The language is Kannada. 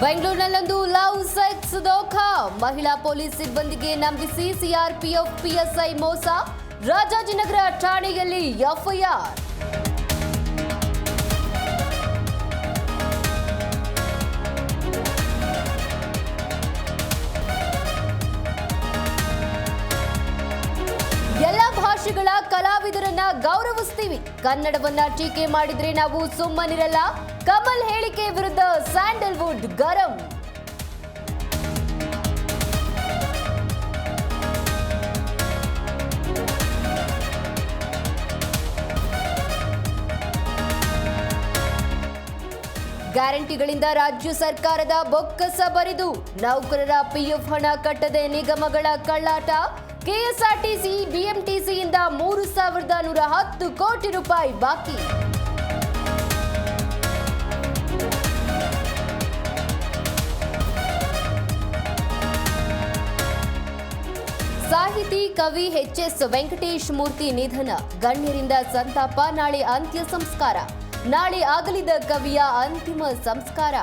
ಬೆಂಗಳೂರಿನಲ್ಲೊಂದು ಲವ್ ಸೆಕ್ಸ್ ದೋಖಾ. ಮಹಿಳಾ ಪೊಲೀಸ್ ಸಿಬ್ಬಂದಿಗೆ ನಂಬಿಸಿ ಸಿಆರ್ಪಿಎಫ್ ಪಿಎಸ್ಐ ಮೋಸ. ರಾಜಾಜಿನಗರ ಠಾಣೆಯಲ್ಲಿ ಎಫ್ಐಆರ್. ಎಲ್ಲ ಭಾಷೆಗಳ ಕಲಾವಿದರನ್ನ ಗೌರವಿಸ್ತೀವಿ. ಕನ್ನಡವನ್ನ ಟೀಕೆ ಮಾಡಿದ್ರೆ ನಾವು ಸುಮ್ಮನಿರಲ್ಲ. ಕಮಲ್ ಹೇಳಿಕೆ ವಿರುದ್ಧ ಸ್ಯಾಂಡಲ್ವುಡ್ ಗರಂ. ಗ್ಯಾರಂಟಿಗಳಿಂದ ರಾಜ್ಯ ಸರ್ಕಾರದ ಬೊಕ್ಕಸ ಬರಿದು. ನೌಕರರ ಪಿಎಫ್ ಹಣ ಕಟ್ಟದೆ ನಿಗಮಗಳ ಕಳ್ಳಾಟ. ಕೆಎಸ್ಆರ್ಟಿಸಿ ಬಿಎಂಟಿಸಿಯಿಂದ 3,110 ಕೋಟಿ ರೂಪಾಯಿ ಬಾಕಿ. ಸಾಹಿತಿ ಕವಿ ಎಚ್ಎಸ್ ವೆಂಕಟೇಶ್ ಮೂರ್ತಿ ನಿಧನ. ಗಣ್ಯರಿಂದ ಸಂತಾಪ. ನಾಳೆ ಅಂತ್ಯ ಸಂಸ್ಕಾರ. ನಾಳೆ ಆಗಲಿದ ಕವಿಯ ಅಂತಿಮ ಸಂಸ್ಕಾರ.